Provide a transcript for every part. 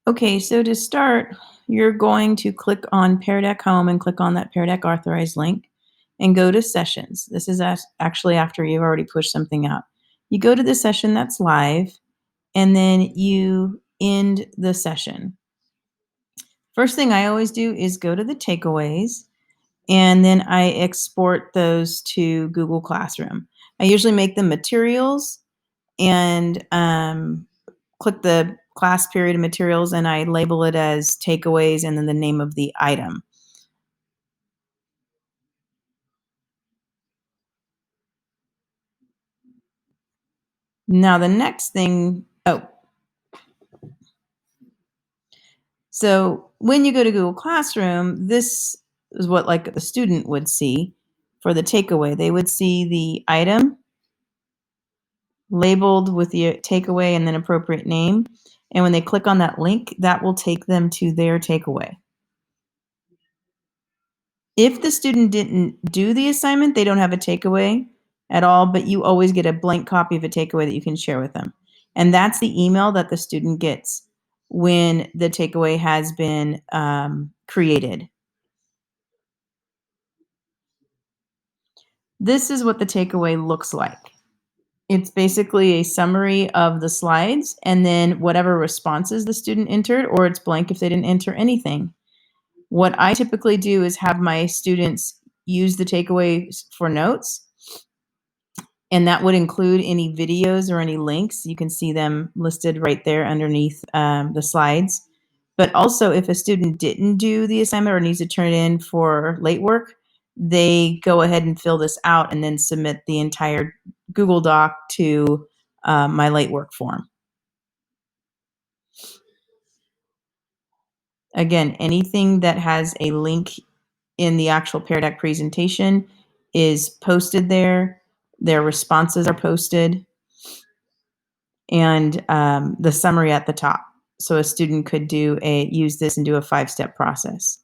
Okay, so to start, you're going to click on Pear Deck Home and click on that Pear Deck authorized link and go to sessions. This is actually after you've already pushed something out. You go to the session that's live and then you end the session. First thing I always do is go to the takeaways and then I export those to Google Classroom. I usually make them materials and click the class period of materials and I label it as takeaways and then the name of the item. Now the next thing, so when you go to Google Classroom, this is what like the student would see for the takeaway. They would see the item labeled with the takeaway and then appropriate name. And when they click on that link, that will take them to their takeaway. If the student didn't do the assignment, they don't have a takeaway at all, but you always get a blank copy of a takeaway that you can share with them. And that's the email that the student gets when the takeaway has been created. This is what the takeaway looks like. It's basically a summary of the slides and then whatever responses the student entered, or it's blank if they didn't enter anything. What I typically do is have my students use the takeaways for notes, and that would include any videos or any links. You can see them listed right there underneath the slides. But also, if a student didn't do the assignment or needs to turn it in for late work, they go ahead and fill this out and then submit the entire Google Doc to my late work form. Again, anything that has a link in the actual Pear Deck presentation is posted there. Their responses are posted, and the summary at the top. So a student could use this and do a 5-step process.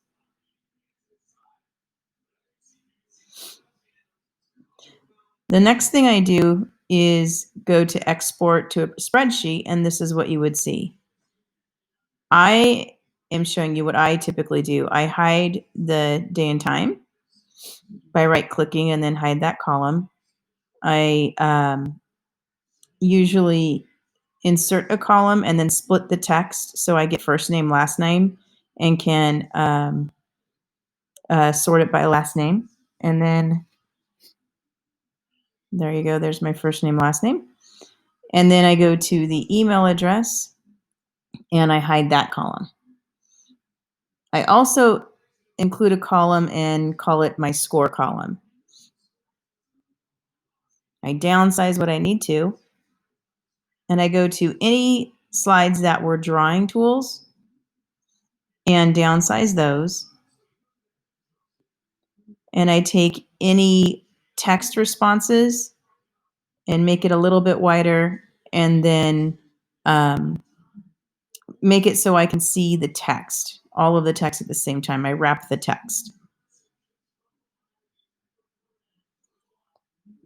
The next thing I do is go to export to a spreadsheet, and this is what you would see. I am showing you what I typically do. I hide the day and time by right-clicking and then hide that column. I usually insert a column and then split the text so I get first name, last name, and can sort it by last name. And then there you go. There's my first name, last name. And then I go to the email address and I hide that column. I also include a column and call it my score column. I downsize what I need to, and I go to any slides that were drawing tools and downsize those. And I take any text responses and make it a little bit wider, and then make it so I can see the text, all of the text at the same time. I wrap the text.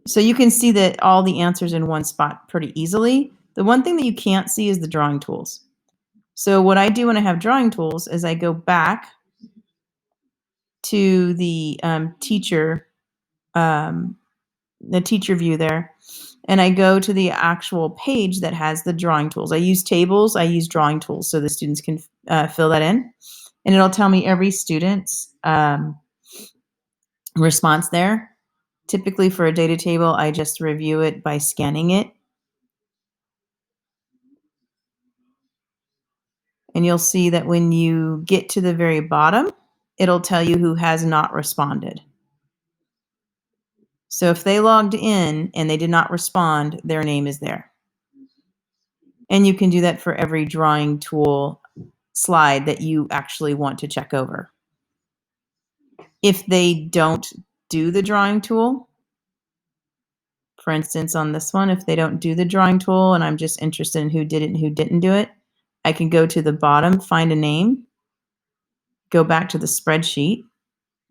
So you can see that all the answers in one spot pretty easily. The one thing that you can't see is the drawing tools. So what I do when I have drawing tools is I go back to the teacher view there, and I go to the actual page that has the drawing tools. I use tables, I use drawing tools so the students can fill that in, and it'll tell me every student's response there. Typically for a data table, I just review it by scanning it. And you'll see that when you get to the very bottom, it'll tell you who has not responded. So if they logged in and they did not respond, their name is there. And you can do that for every drawing tool slide that you actually want to check over. If they don't do the drawing tool, for instance, on this one, if they don't do the drawing tool and I'm just interested in who did it and who didn't do it, I can go to the bottom, find a name, go back to the spreadsheet,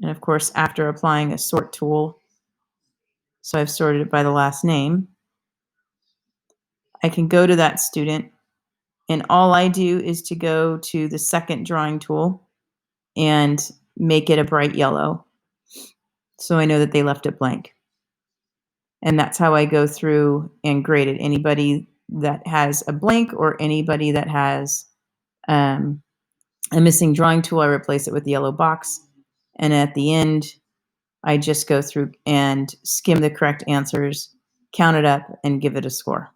and of course, after applying a sort tool, so I've sorted it by the last name, I can go to that student And all I do is to go to the second drawing tool and make it a bright yellow. So I know that they left it blank. And that's how I go through and grade it. Anybody that has a blank or anybody that has um, a missing drawing tool, I replace it with the yellow box. And at the end, I just go through and skim the correct answers, count it up, and give it a score.